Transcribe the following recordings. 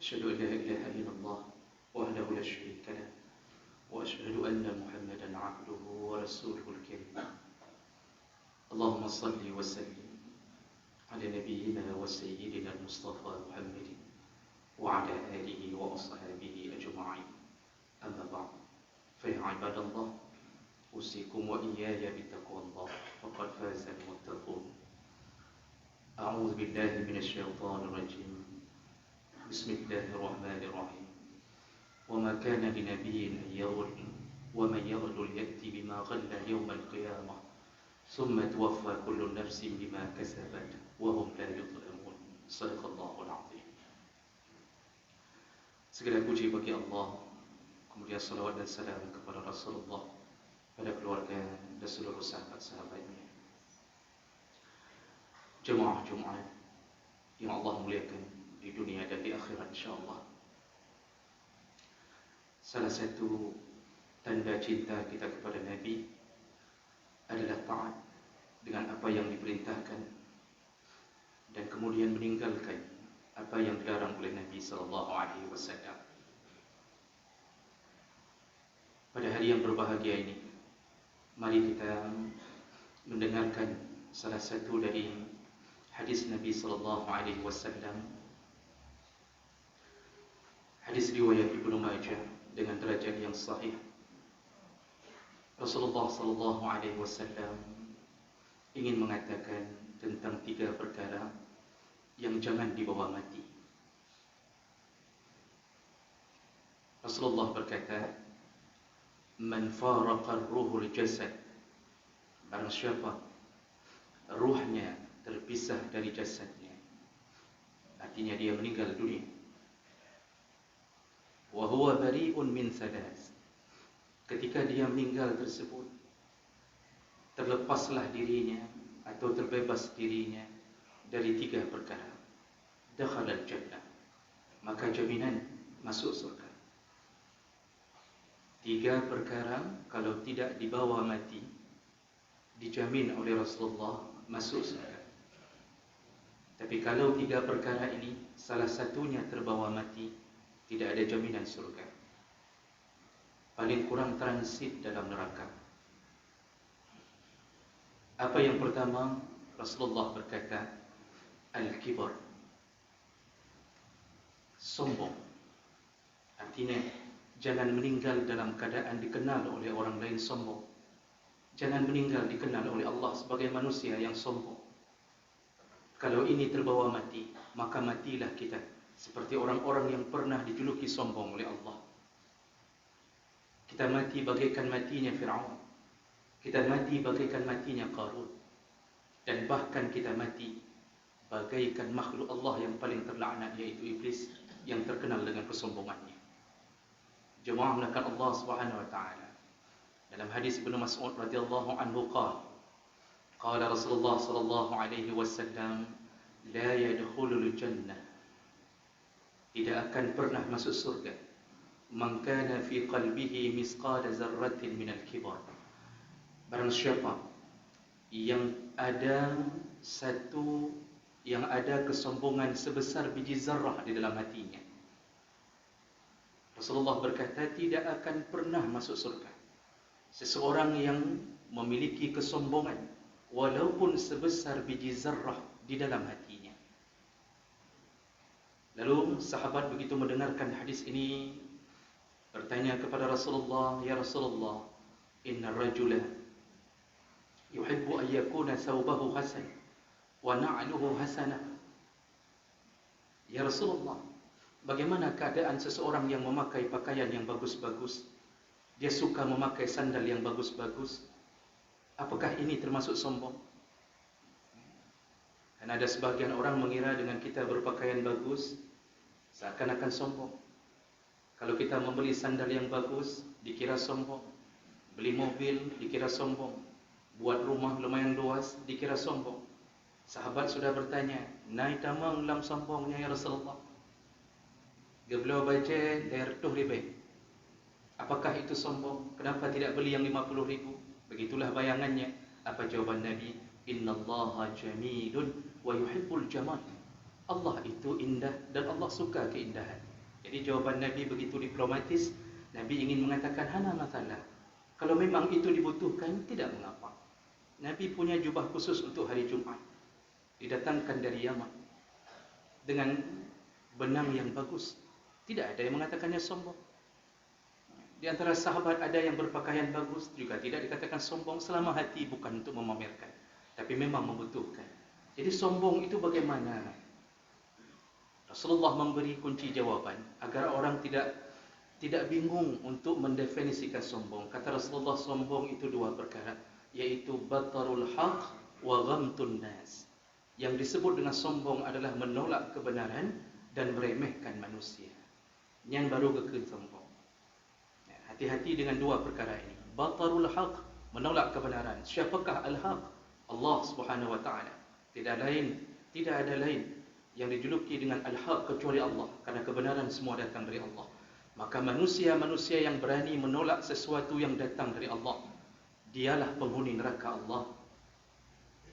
أشهد أن لا إله إلا الله وحده لا شريك له وأشهد أن محمدا عبده ورسوله الكريم. اللهم صل وسلم على نبينا وسيدنا المصطفى محمد وعلى آله وأصحابه أجمعين. أما بعد، فيا عباد الله، أوصيكم وإياي بتقوى الله، فقد فاز المتقون. أعوذ بالله من الشيطان الرجيم. بسم الله الرحمن الرحيم. وما كان لنبي أن يغل، ومن يغل يأتي بما غل يوم القيامة ثم توفى كل نفس بما كسبت وهم لا يظلمون. صدق الله العظيم. Segala puji bagi Allah, kemudian salawat dan salam kepada Rasulullah, pada keluarga dan seluruh sahabat-sahabatnya. Jemaah Jumat yang Allah muliakan di dunia dan di akhirat insyaAllah. Salah satu tanda cinta kita kepada Nabi adalah taat dengan apa yang diperintahkan dan kemudian meninggalkan apa yang dilarang oleh Nabi SAW. Pada hari yang berbahagia ini, mari kita mendengarkan salah satu dari hadis Nabi SAW. Hadis riwayat Ibnu Majah dengan derajat yang sahih. Rasulullah SAW ingin mengatakan tentang 3 perkara yang jangan dibawa mati. Rasulullah berkata, "Man faraqa ruhul jasad," barang siapa ruhnya terpisah dari jasadnya, artinya dia meninggal dunia. Wa huwa bari'un min thalath, ketika dia meninggal tersebut terlepaslah dirinya atau terbebas dirinya dari 3 perkara, dakhala al-jannah, maka jaminan masuk surga. 3 perkara kalau tidak dibawa mati, dijamin oleh Rasulullah masuk surga. Tapi kalau 3 perkara ini salah satunya terbawa mati, tidak ada jaminan surga. Paling kurang transit dalam neraka. Apa yang pertama? Rasulullah berkata, al-kibar, sombong. Artinya jangan meninggal dalam keadaan dikenal oleh orang lain sombong. Jangan meninggal dikenal oleh Allah sebagai manusia yang sombong. Kalau ini terbawa mati, maka matilah kita seperti orang-orang yang pernah dijuluki sombong oleh Allah. Kita mati bagaikan matinya Fir'aun, kita mati bagaikan matinya Qarun, dan bahkan kita mati bagaikan makhluk Allah yang paling terlaknat, yaitu Iblis, yang terkenal dengan kesombongannya. Jemaah melakukan Allah Subhanahu wa taala. Dalam hadis Ibnu Mas'ud radhiyallahu anhu qala Rasulullah sallallahu alaihi wasallam, la yadkhulul jannah, tidak akan pernah masuk surga, man kana fi qalbihi misqala zarratin minal kibar, barang siapa yang ada kesombongan sebesar biji zarrah di dalam hatinya. Rasulullah berkata, tidak akan pernah masuk surga seseorang yang memiliki kesombongan walaupun sebesar biji zarrah di dalam hatinya. Lalu sahabat begitu mendengarkan hadis ini bertanya kepada Rasulullah, "Ya Rasulullah, inna rajula yuhibbu an yakuna thawbahu hasan wa na'luhu hasanah." Ya Rasulullah, bagaimana keadaan seseorang yang memakai pakaian yang bagus-bagus? Dia suka memakai sandal yang bagus-bagus. Apakah ini termasuk sombong? Dan ada sebagian orang mengira dengan kita berpakaian bagus seakan-akan sombong. Kalau kita membeli sandal yang bagus, dikira sombong. Beli mobil, dikira sombong. Buat rumah lumayan luas, dikira sombong. Sahabat sudah bertanya, "Nai tamang lam sombongnya ya Rasulullah?" Geblau baca daerah tuh ribe. Apakah itu sombong? Kenapa tidak beli yang 50.000? Begitulah bayangannya. Apa jawaban Nabi? Innallaha jamilun wa yuhibbul jamal. Allah itu indah dan Allah suka keindahan. Jadi jawapan Nabi begitu diplomatis. Nabi ingin mengatakan hana masalah. Kalau memang itu dibutuhkan, tidak mengapa. Nabi punya jubah khusus untuk hari Jumaat. Didatangkan dari Yaman dengan benang yang bagus. Tidak ada yang mengatakannya sombong. Di antara sahabat ada yang berpakaian bagus, juga tidak dikatakan sombong selama hati bukan untuk memamerkan, tapi memang membutuhkan. Jadi sombong itu bagaimana? Rasulullah memberi kunci jawaban agar orang tidak bingung untuk mendefinisikan sombong. Kata Rasulullah, sombong itu dua perkara, yaitu batarul haq wa ghamtun nas. Yang disebut dengan sombong adalah menolak kebenaran dan meremehkan manusia. Yang baru kekun sombong. Hati-hati dengan dua perkara ini. Batarul haq, menolak kebenaran. Siapakah al-haq? Allah Subhanahu wa taala. Tidak ada lain yang dijuluki dengan al-haq kecuali Allah, karena kebenaran semua datang dari Allah. Maka manusia-manusia yang berani menolak sesuatu yang datang dari Allah, dialah penghuni neraka Allah.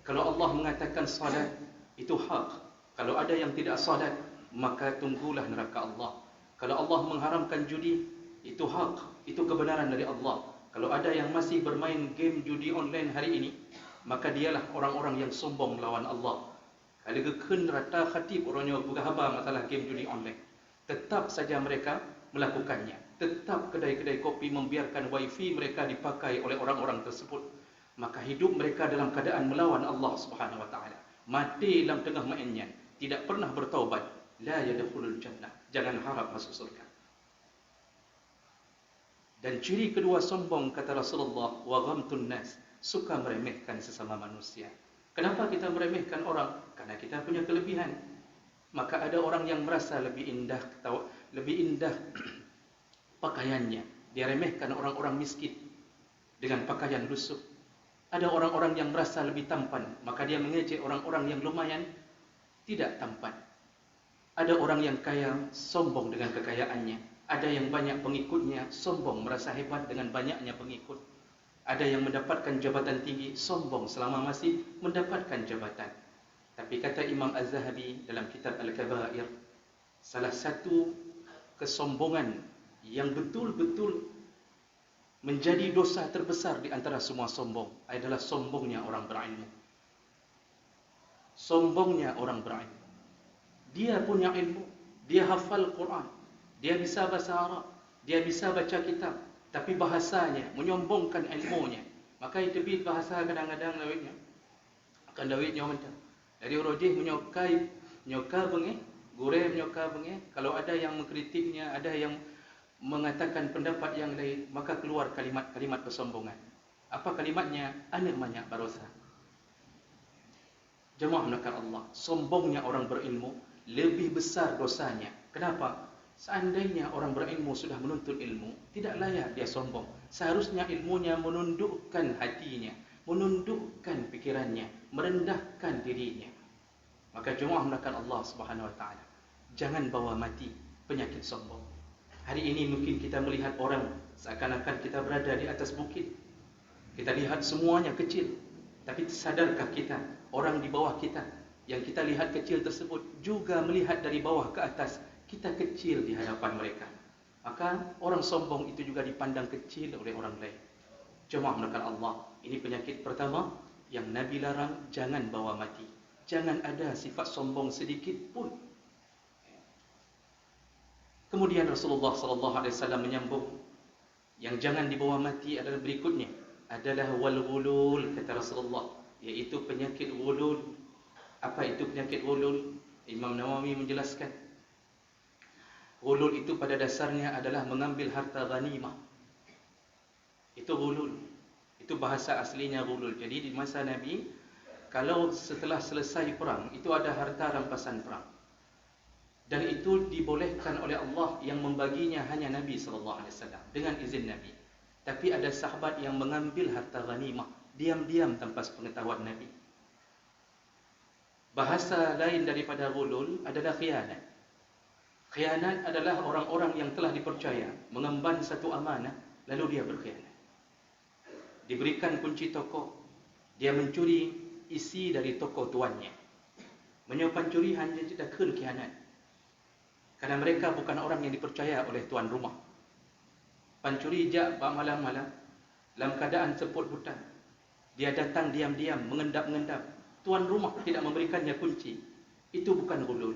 Kalau Allah mengatakan salat, itu hak. Kalau ada yang tidak salat, maka tunggulah neraka Allah. Kalau Allah mengharamkan judi, itu hak, itu kebenaran dari Allah. Kalau ada yang masih bermain game judi online hari ini, maka dialah orang-orang yang sombong melawan Allah. Kalau gekun rata khatib orangnya berkhabar masalah game judi online, tetap saja mereka melakukannya. Tetap kedai-kedai kopi membiarkan wifi mereka dipakai oleh orang-orang tersebut. Maka hidup mereka dalam keadaan melawan Allah Subhanahu wa taala. Mati dalam tengah mainnya, tidak pernah bertaubat. La yadkhulul jannah. Jangan harap masuk surga. Dan ciri kedua sombong, kata Rasulullah, wa ghamtun nas, suka meremehkan sesama manusia. Kenapa kita meremehkan orang? Karena kita punya kelebihan. Maka ada orang yang merasa lebih indah pakaiannya. Dia remehkan orang-orang miskin dengan pakaian lusuh. Ada orang-orang yang merasa lebih tampan, maka dia mengejek orang-orang yang lumayan tidak tampan. Ada orang yang kaya, sombong dengan kekayaannya. Ada yang banyak pengikutnya, sombong merasa hebat dengan banyaknya pengikut. Ada yang mendapatkan jabatan tinggi, sombong selama masih mendapatkan jabatan. Tapi kata Imam Az-Zahabi dalam kitab Al-Kabair, salah satu kesombongan yang betul-betul menjadi dosa terbesar di antara semua sombong adalah sombongnya orang berilmu. Sombongnya orang berilmu. Dia punya ilmu, dia hafal Quran, dia bisa bahasa Arab, dia bisa baca kitab, tapi bahasanya menyombongkan ilmunya. Maka itu bahasa kadang-kadang dawitnya akan dawitnya macam dari rodih menyoka bengih, gureh menyoka bengih. Kalau ada yang mengkritiknya, ada yang mengatakan pendapat yang lain, maka keluar kalimat-kalimat kesombongan. Apa kalimatnya? Ana banyak barosa. Jemaah melakukan Allah, sombongnya orang berilmu lebih besar dosanya. Kenapa? Seandainya orang berilmu sudah menuntut ilmu, tidak layak dia sombong. Seharusnya ilmunya menundukkan hatinya, menundukkan pikirannya, merendahkan dirinya. Maka jemaah melakukan Allah Subhanahu wa taala, jangan bawa mati penyakit sombong. Hari ini mungkin kita melihat orang seakan-akan kita berada di atas bukit. Kita lihat semuanya kecil. Tapi sadarkah kita, orang di bawah kita, yang kita lihat kecil tersebut juga melihat dari bawah ke atas, kita kecil di hadapan mereka. Maka orang sombong itu juga dipandang kecil oleh orang lain. Jemaah melakukan Allah, ini penyakit pertama yang Nabi larang, jangan bawa mati. Jangan ada sifat sombong sedikit pun. Kemudian Rasulullah SAW menyambung, yang jangan dibawa mati adalah berikutnya, adalah wal ghulul, kata Rasulullah, yaitu penyakit ghulul. Apa itu penyakit ghulul? Imam Nawawi menjelaskan, ghulul itu pada dasarnya adalah mengambil harta ghanimah. Itu ghulul. Itu bahasa aslinya ghulul. Jadi di masa Nabi, kalau setelah selesai perang, itu ada harta rampasan perang. Dan itu dibolehkan oleh Allah, yang membaginya hanya Nabi SAW dengan izin Nabi. Tapi ada sahabat yang mengambil harta ghanimah diam-diam tanpa pengetahuan Nabi. Bahasa lain daripada ghulul adalah khianat. Khianat adalah orang-orang yang telah dipercaya mengemban satu amanah, lalu dia berkhianat. Diberikan kunci toko, dia mencuri isi dari toko tuannya. Menyimpan curi hanya tidak khianat. Karena mereka bukan orang yang dipercaya oleh tuan rumah. Pencuri jak malam-malam dalam keadaan seput hutan. Dia datang diam-diam, mengendap-endap. Tuan rumah tidak memberikannya kunci. Itu bukan ghulul.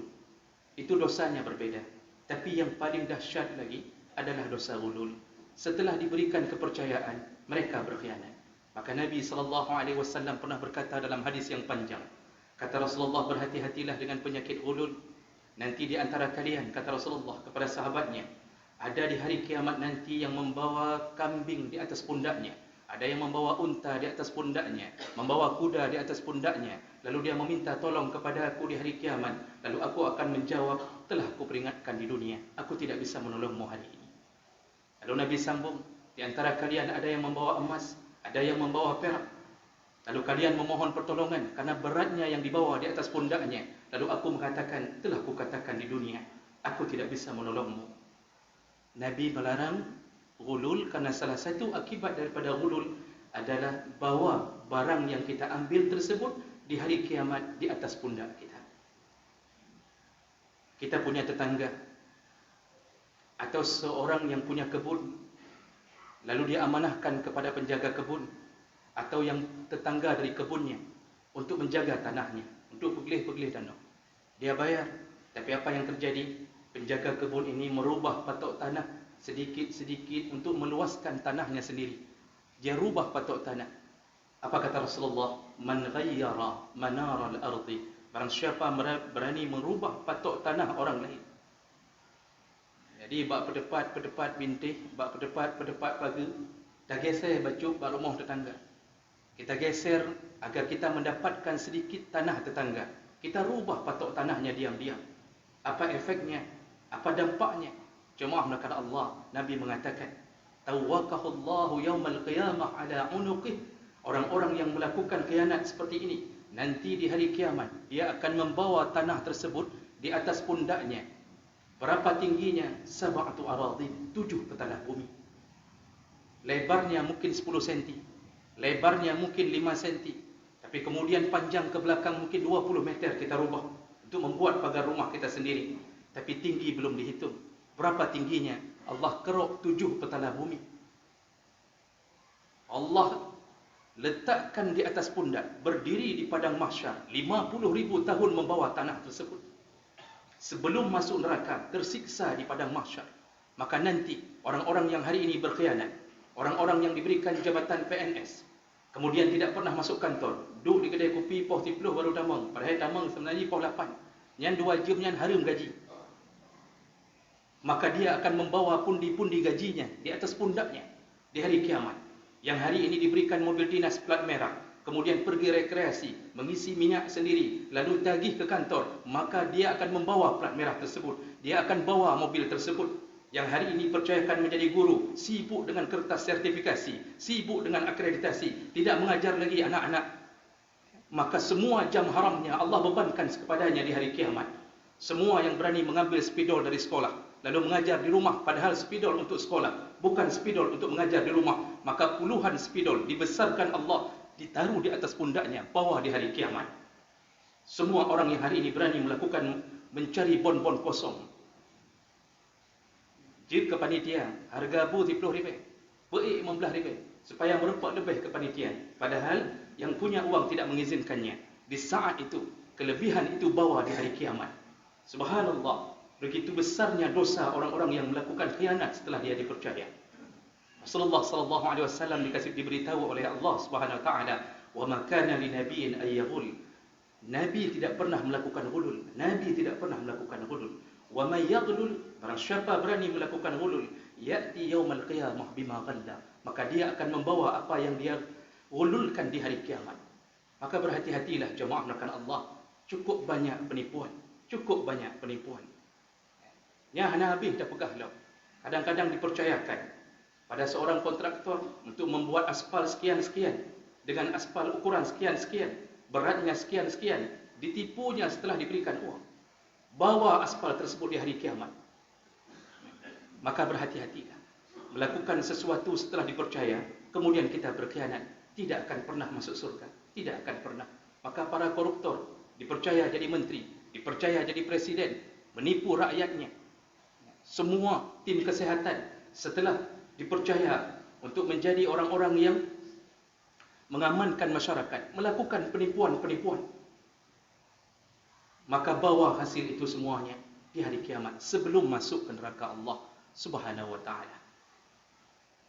Itu dosanya berbeda. Tapi yang paling dahsyat lagi adalah dosa ghulul. Setelah diberikan kepercayaan, mereka berkhianat. Maka Nabi SAW pernah berkata dalam hadis yang panjang. Kata Rasulullah, berhati-hatilah dengan penyakit ghulul. Nanti di antara kalian, kata Rasulullah kepada sahabatnya, ada di hari kiamat nanti yang membawa kambing di atas pundaknya, ada yang membawa unta di atas pundaknya, membawa kuda di atas pundaknya. Lalu dia meminta tolong kepada aku di hari kiamat. Lalu aku akan menjawab, telah aku peringatkan di dunia, aku tidak bisa menolongmu hari ini. Lalu Nabi sambung, di antara kalian ada yang membawa emas, ada yang membawa perak. Lalu kalian memohon pertolongan karena beratnya yang dibawa di atas pundaknya. Lalu aku mengatakan, telah aku katakan di dunia, aku tidak bisa menolongmu. Nabi melarang ghulul karena salah satu akibat daripada ghulul adalah bawa barang yang kita ambil tersebut di hari kiamat di atas pundak kita. Kita punya tetangga atau seorang yang punya kebun, lalu dia amanahkan kepada penjaga kebun atau yang tetangga dari kebunnya untuk menjaga tanahnya, untuk pegilih-pegilih tanah. Dia bayar, tapi apa yang terjadi? Penjaga kebun ini merubah patok tanah sedikit-sedikit untuk meluaskan tanahnya sendiri. Dia rubah patok tanah. Apa kata Rasulullah? Man ghayyara manar al-ardi. Barang siapa berani merubah patok tanah orang lain. Jadi bak pedepat bintih, bak pedepat pagar, dah geser bacuk bak rumah tetangga. Kita geser agar kita mendapatkan sedikit tanah tetangga. Kita rubah patok tanahnya diam-diam. Apa efeknya? Apa dampaknya? Jemaah melakukan Allah, Nabi mengatakan, tawakahullahu yawmal qiyamah ala unuqih. Orang-orang yang melakukan khianat seperti ini, nanti di hari kiamat, dia akan membawa tanah tersebut di atas pundaknya. Berapa tingginya? Sab'atu aradin, 7 petanah bumi. Lebarnya mungkin 10 cm. Lebarnya mungkin 5 cm. Tapi kemudian panjang ke belakang mungkin 20 meter kita rubah untuk membuat pagar rumah kita sendiri. Tapi tinggi belum dihitung. Berapa tingginya? Allah keruk 7 petanah bumi. Allah letakkan di atas pundak, berdiri di padang mahsyar, 50,000 tahun membawa tanah tersebut. Sebelum masuk neraka, tersiksa di padang mahsyar. Maka nanti orang-orang yang hari ini berkhianat, orang-orang yang diberikan jabatan PNS, kemudian tidak pernah masuk kantor, duduk di kedai kopi poh 30 baru damang, padahal damang sebenarnya poh 8. Yang 2 jam yang harum gaji. Maka dia akan membawa pundi-pundi gajinya di atas pundaknya di hari kiamat. Yang hari ini diberikan mobil dinas plat merah, kemudian pergi rekreasi, mengisi minyak sendiri, lalu tagih ke kantor, maka dia akan membawa plat merah tersebut. Dia akan bawa mobil tersebut. Yang hari ini percayakan menjadi guru, sibuk dengan kertas sertifikasi, sibuk dengan akreditasi, tidak mengajar lagi anak-anak. Maka semua jam haramnya Allah bebankan kepadanya di hari kiamat. Semua yang berani mengambil spidol dari sekolah, lalu mengajar di rumah, padahal spidol untuk sekolah, bukan spidol untuk mengajar di rumah, maka puluhan spidol dibesarkan Allah, ditaruh di atas pundaknya, bawa di hari kiamat. Semua orang yang hari ini berani melakukan mencari bon-bon kosong. Jika panitia, harga bu 10 ribu, beri 15 ribu, supaya merupak lebih ke panitia. Padahal yang punya uang tidak mengizinkannya. Di saat itu, kelebihan itu bawa di hari kiamat. Subhanallah, begitu besarnya dosa orang-orang yang melakukan khianat setelah dia dipercaya. Rasulullah SAW diberitahu oleh Allah Subhanahu Wa Taala, "Wa ma kana li nabiyyin ay yaghul." Nabi tidak pernah melakukan ghulul. Nabi tidak pernah melakukan ghulul. Wa may yaghlul, barang siapa berani melakukan ghulul, ya'ti yaumal qiyamah bima ghalla, maka dia akan membawa apa yang dia ghululkan di hari kiamat. Maka berhati-hatilah jemaah melakukan Allah. Cukup banyak penipuan. Cukup banyak penipuan. Ya, hana habis dah pegah lah. Kadang-kadang dipercayakan pada seorang kontraktor untuk membuat aspal sekian-sekian, dengan aspal ukuran sekian-sekian, beratnya sekian-sekian, ditipunya setelah diberikan uang. Bawa aspal tersebut di hari kiamat. Maka berhati-hatilah. Melakukan sesuatu setelah dipercaya, kemudian kita berkhianat, tidak akan pernah masuk surga. Tidak akan pernah. Maka para koruptor dipercaya jadi menteri, dipercaya jadi presiden, menipu rakyatnya, semua tim kesihatan setelah dipercaya untuk menjadi orang-orang yang mengamankan masyarakat, melakukan penipuan-penipuan, maka bawa hasil itu semuanya di hari kiamat sebelum masuk ke neraka Allah Subhanahu wa taala.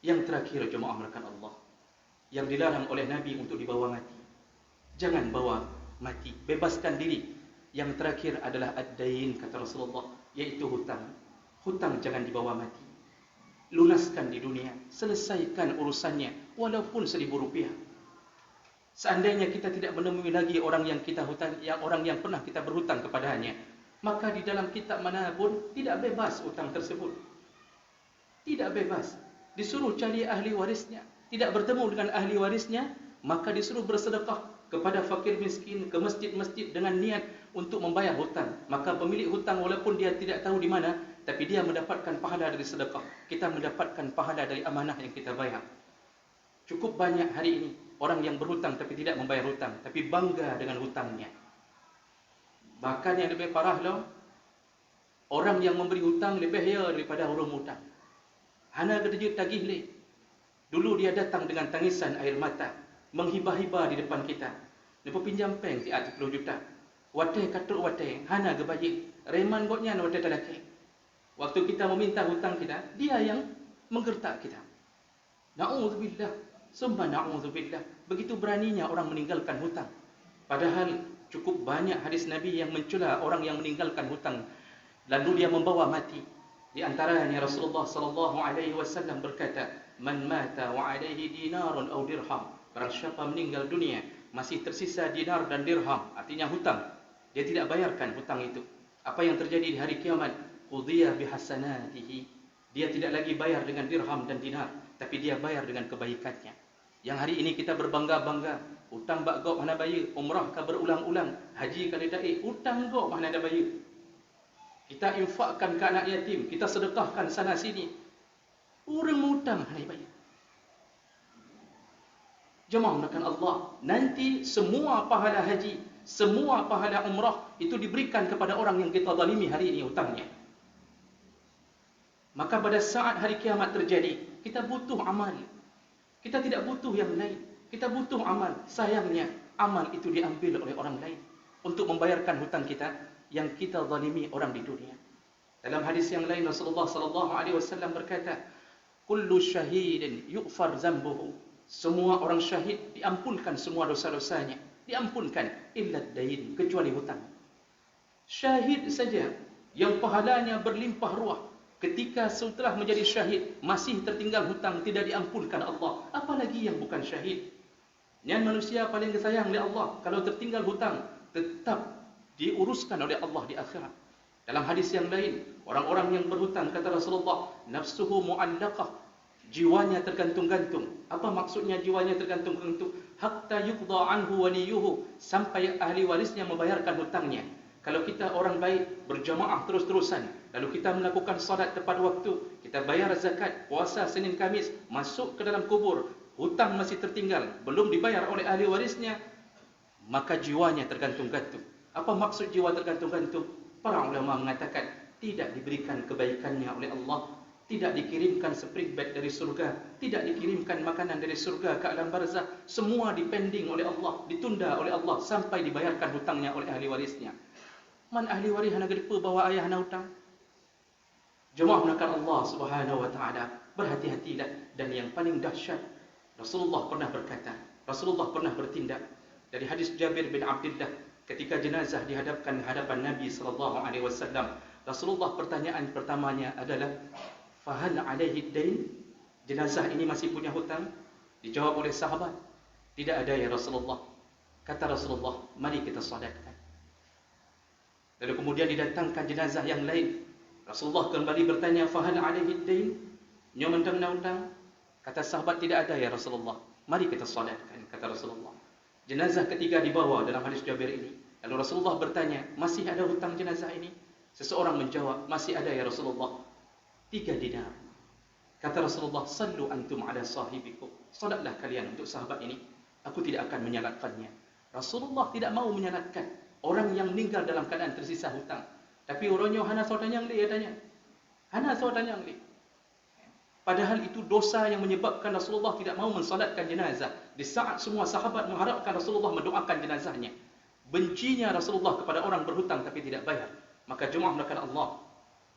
Yang terakhir jemaah melakukan Allah, yang dilarang oleh Nabi untuk dibawa mati. Jangan bawa mati, bebaskan diri. Yang terakhir adalah ad-dain, kata Rasulullah, yaitu hutang. Hutang jangan dibawa mati. Lunaskan di dunia, selesaikan urusannya walaupun Rp1.000. Seandainya kita tidak menemui lagi orang yang kita hutang, orang yang pernah kita berhutang kepadanya, maka di dalam kitab mana pun tidak bebas hutang tersebut. Tidak bebas. Disuruh cari ahli warisnya, tidak bertemu dengan ahli warisnya, maka disuruh bersedekah kepada fakir miskin, ke masjid-masjid dengan niat untuk membayar hutang. Maka pemilik hutang walaupun dia tidak tahu di mana, tapi dia mendapatkan pahala dari sedekah. Kita mendapatkan pahala dari amanah yang kita bayar. Cukup banyak hari ini orang yang berhutang tapi tidak membayar hutang, tapi bangga dengan hutangnya. Bahkan yang lebih parah loh, orang yang memberi hutang lebih kaya daripada orang hutang. Hana kerja tagih le. Dulu dia datang dengan tangisan air mata, menghibah-hibah di depan kita. Dia pinjam peng ti 10 juta. Watai katuk watai, hana ke bayi. Reman gotnya watai talaki. Waktu kita meminta hutang kita, dia yang menggertak kita. Na'udzubillah, summa na'udzubillah. Begitu beraninya orang meninggalkan hutang. Padahal cukup banyak hadis Nabi yang mencela orang yang meninggalkan hutang lalu dia membawa mati. Di antaranya Rasulullah sallallahu alaihi wasallam berkata, "Man mata wa alaihi dinarun aw dirham." Barang siapa meninggal dunia masih tersisa dinar dan dirham, artinya hutang, dia tidak bayarkan hutang itu. Apa yang terjadi di hari kiamat? Qudhiya bihasanatihi. Dia tidak lagi bayar dengan dirham dan dinar, tapi dia bayar dengan kebaikannya. Yang hari ini kita berbangga-bangga, hutang bak gok mana bayar, umrah ka berulang-ulang, haji ka dai, hutang gok mana ada bayar. Kita infakkan ke anak yatim, kita sedekahkan sana sini. Orang hutang mana bayar. Jemaah menakan Allah, nanti semua pahala haji, semua pahala umrah itu diberikan kepada orang yang kita zalimi hari ini hutangnya. Maka pada saat hari kiamat terjadi, kita butuh amal. Kita tidak butuh yang lain. Kita butuh amal. Sayangnya, amal itu diambil oleh orang lain untuk membayarkan hutang kita yang kita zalimi orang di dunia. Dalam hadis yang lain Rasulullah sallallahu alaihi wasallam berkata, "Kullu syahidin yughfar zambuhu." Semua orang syahid diampunkan semua dosa-dosanya, diampunkan illa ad-dain, kecuali hutang. Syahid saja yang pahalanya berlimpah ruah, ketika setelah menjadi syahid masih tertinggal hutang, tidak diampunkan Allah, apalagi yang bukan syahid. Yang manusia paling disayang oleh Allah, kalau tertinggal hutang tetap diuruskan oleh Allah di akhirat. Dalam hadis yang lain, orang-orang yang berhutang, kata Rasulullah, nafsuhu mu'allaqah, jiwanya tergantung-gantung. Apa maksudnya jiwanya tergantung-gantung? Hatta yuqda anhu waliyuhu, sampai ahli warisnya membayarkan hutangnya. Kalau kita orang baik, berjamaah terus-terusan, lalu kita melakukan salat tepat waktu, kita bayar zakat, puasa Senin Kamis, masuk ke dalam kubur, hutang masih tertinggal, belum dibayar oleh ahli warisnya, maka jiwanya tergantung-gantung. Apa maksud jiwa tergantung-gantung? Para ulama mengatakan tidak diberikan kebaikannya oleh Allah, tidak dikirimkan spring bed dari surga, tidak dikirimkan makanan dari surga ke alam barzah, semua dipending oleh Allah, ditunda oleh Allah sampai dibayarkan hutangnya oleh ahli warisnya. Man ahli waris hana gedepa bawa ayah hana hutang. Jemaah menakan Allah Subhanahu wa taala, berhati-hatilah. Dan yang paling dahsyat, Rasulullah pernah berkata, Rasulullah pernah bertindak. Dari hadis Jabir bin Abdullah, ketika jenazah dihadapkan hadapan Nabi sallallahu alaihi wasallam, Rasulullah pertanyaan pertamanya adalah, "Fahal alaihi dain?" Jenazah ini masih punya hutang? Dijawab oleh sahabat, "Tidak ada ya Rasulullah." Kata Rasulullah, "Mari kita salatkan." Lalu kemudian didatangkan jenazah yang lain. Rasulullah kembali bertanya, "Fahal alaihi dain?" Nyo mentang hutang? Kata sahabat, "Tidak ada ya Rasulullah." "Mari kita salatkan," kata Rasulullah. Jenazah ketiga dibawa dalam hadis Jabir ini. Lalu Rasulullah bertanya, "Masih ada hutang jenazah ini?" Seseorang menjawab, "Masih ada ya Rasulullah, 3 dinar." Kata Rasulullah, "Sallu antum ala sahibikum." Salatlah kalian untuk sahabat ini, aku tidak akan menyalatkannya. Rasulullah tidak mau menyalatkan orang yang meninggal dalam keadaan tersisa hutang. Tapi orangnya hana saudanya yang dia tanya. Hana saudanya ni. Padahal itu dosa yang menyebabkan Rasulullah tidak mau mensolatkan jenazah. Di saat semua sahabat mengharapkan Rasulullah mendoakan jenazahnya. Bencinya Rasulullah kepada orang berhutang tapi tidak bayar. Maka jemaah melakukan Allah.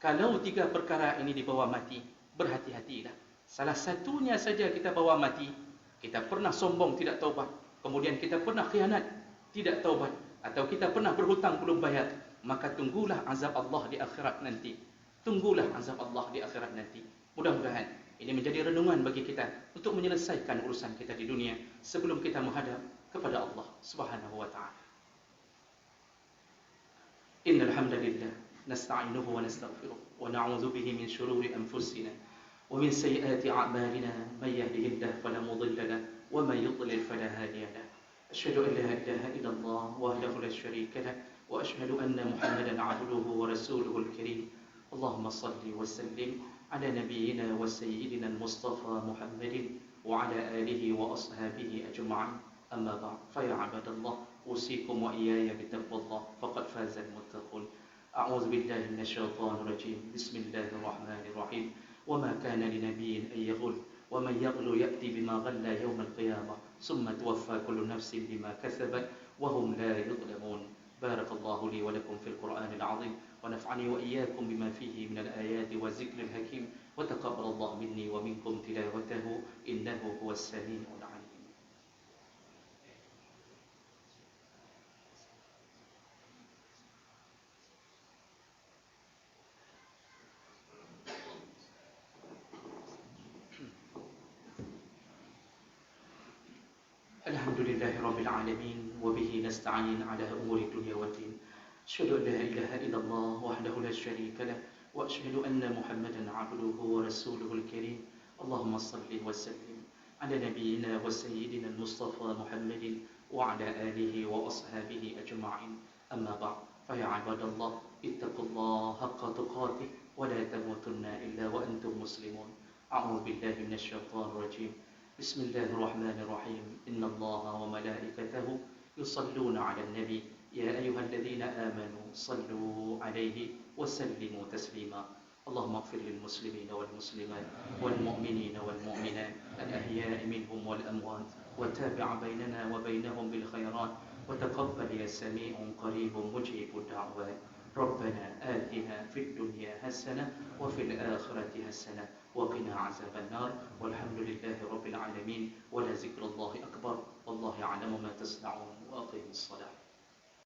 Kalau 3 perkara ini dibawa mati, berhati-hatilah. Salah satunya saja kita bawa mati, kita pernah sombong tidak taubat, kemudian kita pernah khianat tidak taubat, atau kita pernah berhutang belum bayar, maka tunggulah azab Allah di akhirat nanti. Tunggulah azab Allah di akhirat nanti. Mudah-mudahan ini menjadi renungan bagi kita untuk menyelesaikan urusan kita di dunia sebelum kita menghadap kepada Allah Subhanahu wa taala. Innal hamdalillah nasta'inuhu wa nastaghfiruh wa na'udzu bihi min shururi anfusina wa min sayyiati a'malina may yahdihillahu fala mudilla lahu wa may yudlil fala hadiya lahu. Asyhadu an la ilaha illallah wahdahu la syarika lahu wa asyhadu anna Muhammadan 'abduhu wa rasuluhul karim. Allahumma shalli wa sallim ala nabiyyina wa sayyidina al-Mustafa Muhammadin wa ala alihi wa ashabihi ajma'in. Amma ba'd, fa ya 'ibadallah, usikum wa iyaya bittaqwallah faqad faza al-muttaqun. A'udzu billahi minasy syaithanir rajim. Bismillahir rahmanir rahim. Wa ma kana linabiyyin an yaghul wa man yaghlu ya'ti bima ghalla yawm al-qiyamah thumma tuwaffa kullu nafsin bima kasabat wa hum la yudhlamun. Barakallahu li wa lakum fil Qur'anil 'azim wa naf'ani wa iyyakum bima fihi minal ayati wa zikril hakim wa taqabbalallahu minni wa minkum tilawatahu innahu huwas sami'ul 'alim. Alhamdulillahi rabbil alamin wa bihi nasta'in ala umuri dunya waddin. Asyhadu an la ilaha illallah wahdahu la syarika lah wa asyhadu anna Muhammadan 'abduhu wa rasuluhul karim. Allahumma shalli wa sallim ala nabiyyina wa sayyidina al-Mustafa Muhammadin wa ala alihi wa ashabihi ajma'in. Amma ba'd, fa ya 'ibadallah ittaqullaha haqqa tuqatih wa la tamutunna illa wa antum muslimun. A'udzu billahi minasy syaithanir rajim. بسم الله الرحمن الرحيم. إن الله وملائكته يصلون على النبي يا أيها الذين آمنوا صلوا عليه وسلموا تسليما. اللهم اغفر للمسلمين والمسلمات والمؤمنين والمؤمنات الأحياء منهم والأموات وتابع بيننا وبينهم بالخيرات وتقبل يا سميع قريب مجيب الدعوات. ربنا آتنا في الدنيا حسنة وفي الآخرة حسنة وقنا عذاب النار. والحمد لله رب العالمين ولا ذكر الله أكبر والله يعلم ما تصنعون وأقيموا الصلاة.